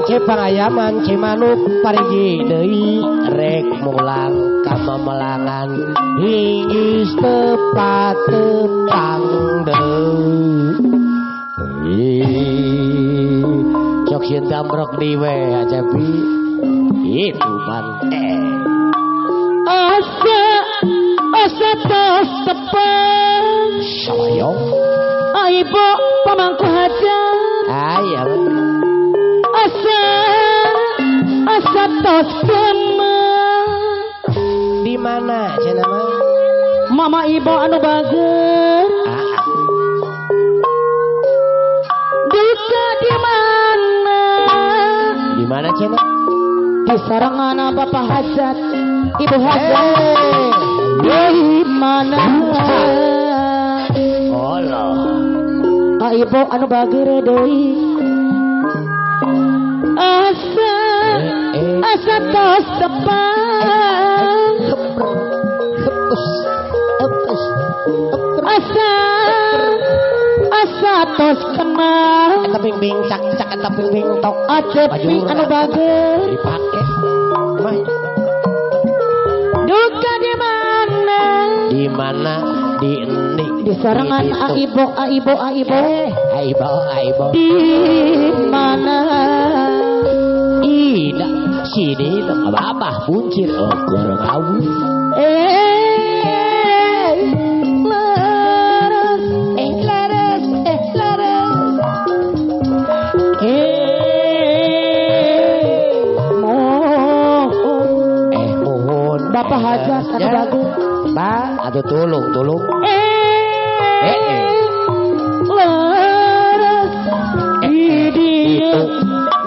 Pangayaman Cimanuk parigi deui rek mulang ka memelangan hingis tepat tepang deui cok sieun tambrok di we ajabi itu pan asa tos tepang salayong aibo pamangku hajat aya asa tos di mana cenah mama ibu anu bager duka di mana cenah di sarangan bapak hajat ibu hajat di mana Allah ibu anu bager deui asa tos tepang asa tos kenal eta ping cak eta ping tok acepi anu bager dipake duka di mana di endi di sarangan aibo di mana ida sini abah buncir keur ngawin mohon bapak hajat anu bagus ba atuh tulung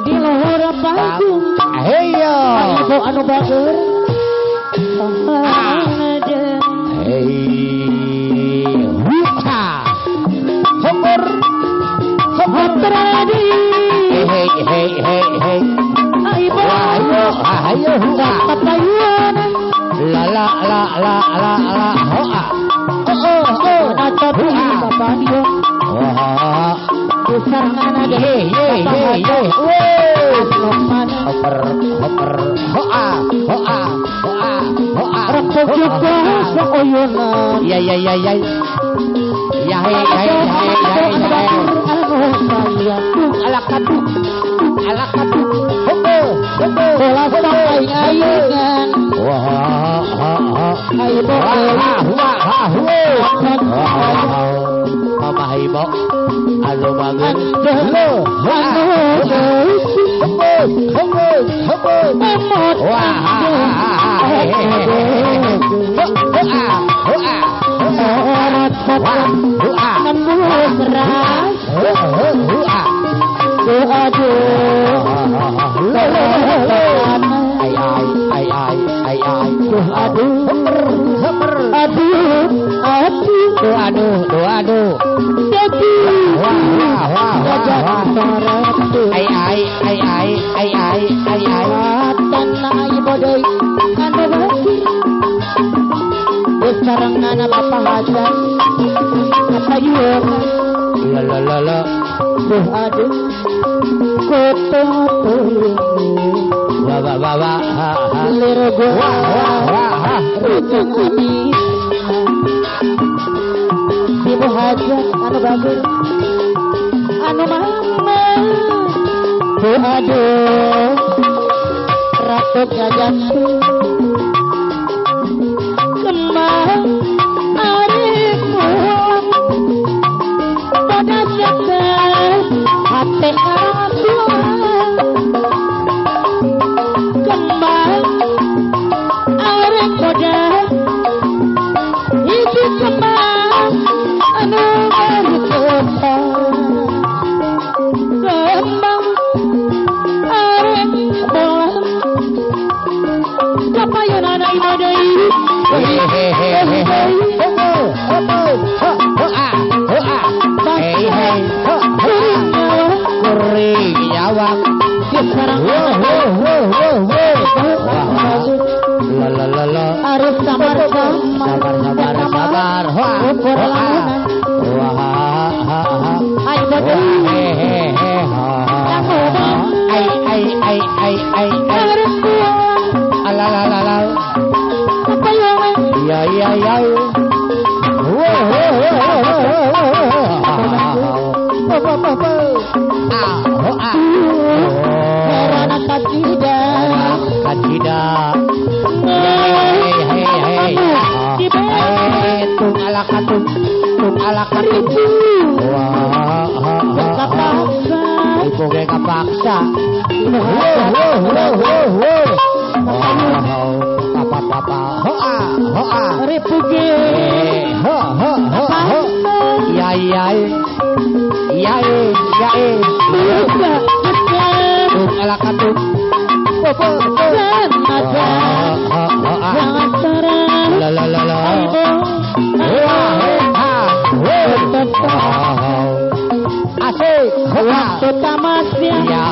di luhur panggung ayo ibu anu bager hopper teradi hey ayo papayuan la hoa tapi bapak dia sarangan ada hopper hoa repok juga seoyonan ya alakatu bola sampai ayungan mama ibu anu bangun aduh tanah ibu deui anu bagi sekarang anak bapak hajat apa yuk la aduh koto wa lero gua ibu hajat anu bagus anu mana aduh ratu gajah kemang arimu pada jagat hati aku kemang arek pada iki kemang anu berkota kemang arek bolam kapayun anak ibu deui kuring nyawang Merana kacida tung ala katung ibu ge kapaksa papa hoa ripuge ya tung ala katung asik tamasya ya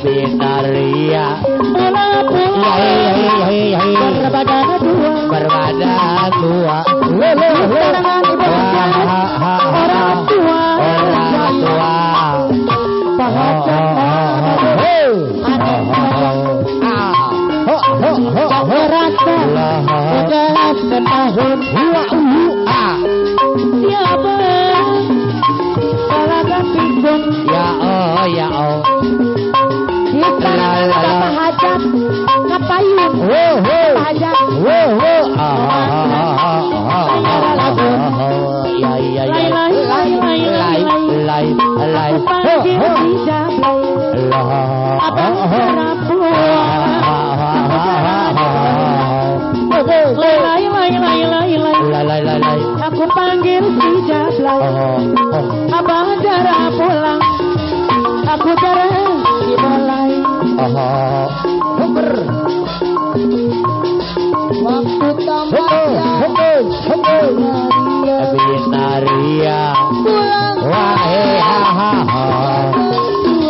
binaria berbada dua orang tua rasa udah setahun siapa salah bingung ya kita apa hajat ngapain hajat aku panggil si Jablay abang jarang pulang aku jarang dimulai waktu tamatnya binaria pulang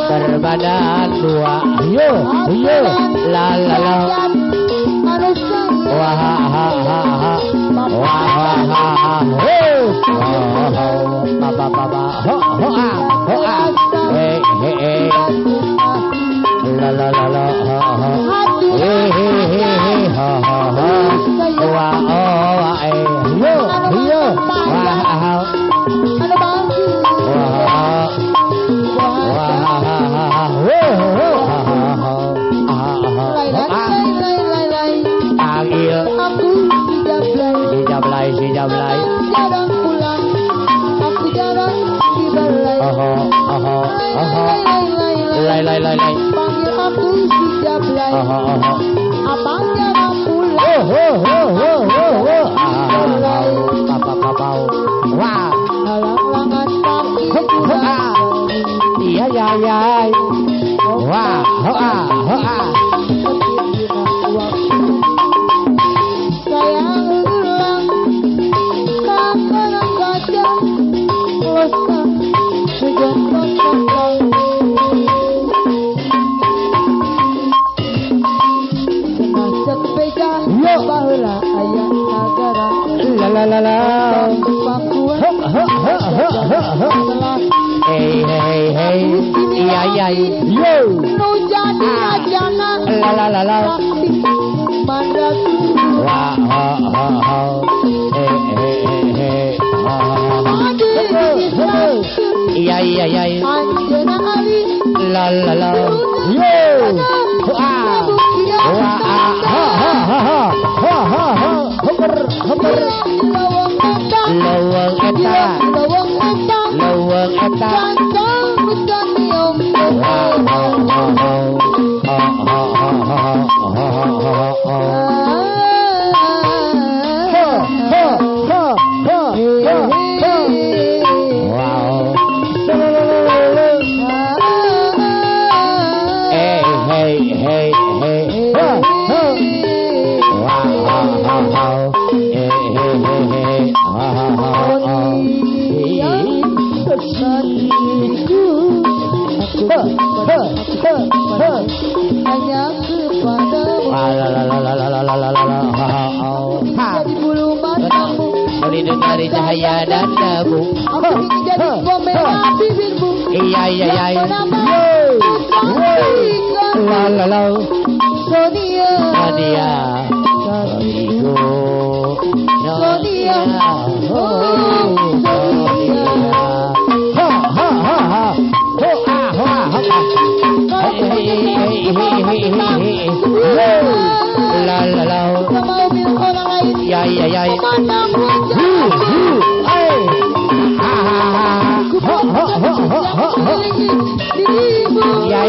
berbadan dua la si Jablay jarang pulang aku jarang di balai panggil aku si Jablay abang jarang pulang wah halang-halangan kaki iya wah hey iya yo nu jadi ajana la wah iya anjena ali la yo lawang eta hanya kepadamu jadi bulu matamu melindungi dari cahaya dan debu aku ingin jadi bom merah bibirmu iya la Sonia Sonia Iya.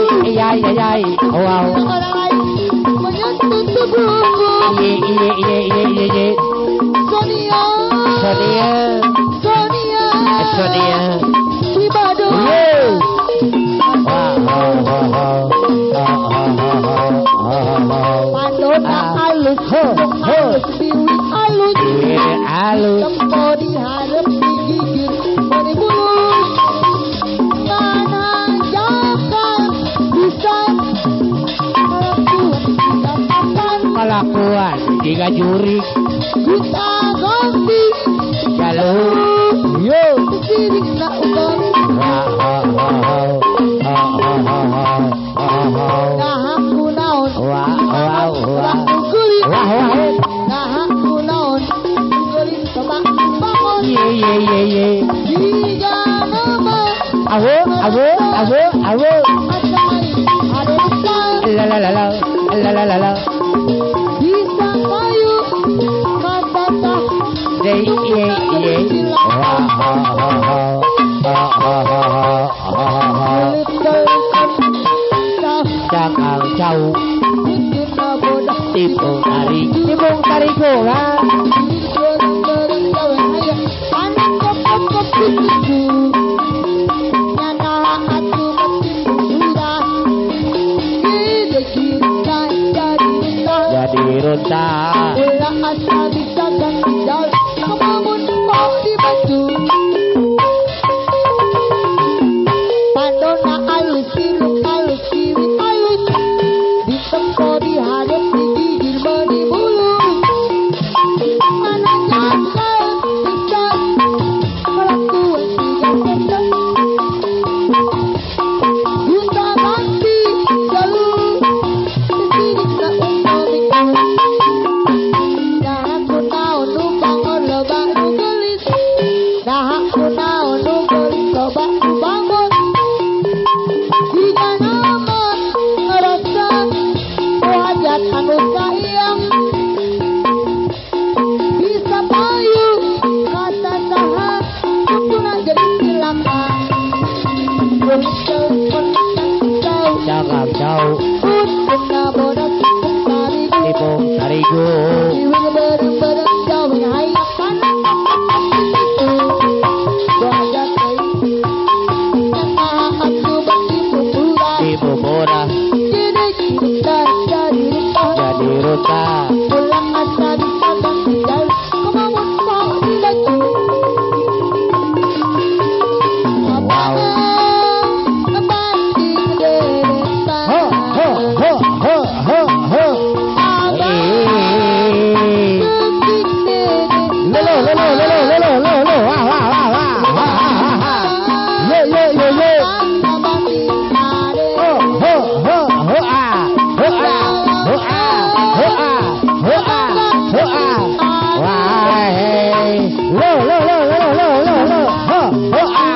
Wow. Orang lain menyentuh tubuhmu. Iya. Sonia. Di Badung. Pandona alus, biwik alus, tempo diharap digigir, mani bulus. Mana jaka bisa Kelakuan jika juri kita ganti jalur. Yo. sirik na ugang. Nahak kunaon, kulit. Nahak kunaon, kulit tebak bangun. Ye. Tiga nama. Awo. Acai, ada besar. La. Bisa kayu, kata tak. Ye. Jangan jauh tipung tari gola. Jadi runta Pandona alus, siwik alus, ditempo dihadap digigir mani bulus. Mana jaka bisa kelakuan tiga bisa ganti jalur sirik na umamik. Dah aku tahu numpang lebah nu gelis. Dah aku tahu nu gelis lebah nu bangun. Tiga nama ngerasa wajat anu sayang. Bisa payu kata saha sukuna jadi silakan. jangan jauh Untuk naboda tipung tarigo. Iwil bareng-bareng jauh hayakan. Wajat aku bertipu murah. Tipu murah jadi ruta. Pulang asa bisa ganti jalan. Kemauan mau dilaju. Wow. Ngebanding deretan. Ho. Sukik dede. Lolo. Yo. Ngebanding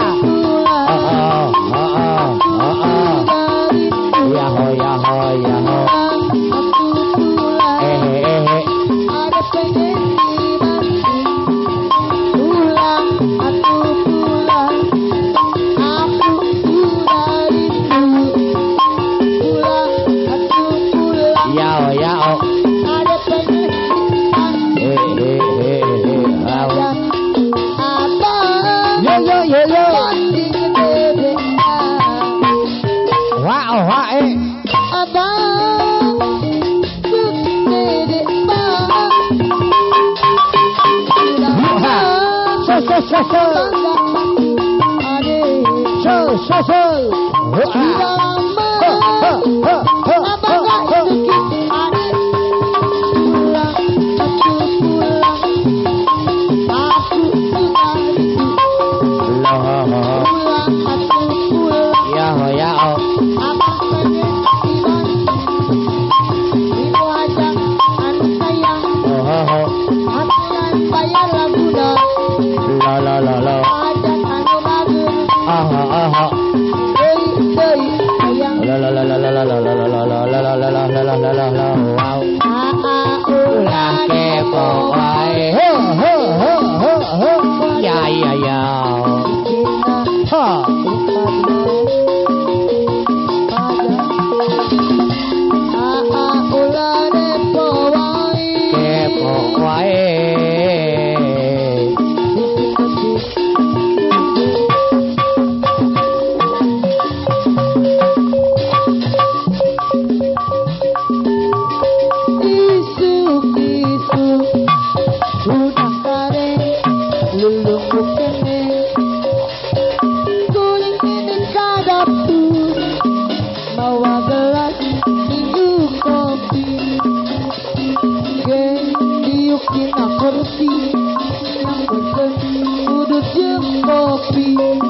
ade. Ada pengen dibanting. Pulang, aku pulang. Aku udah rindu. Pulang, aku pulang. Ada pengen dibanting. Abang, banding dede. Abang, sukik dede bang. jeung kopi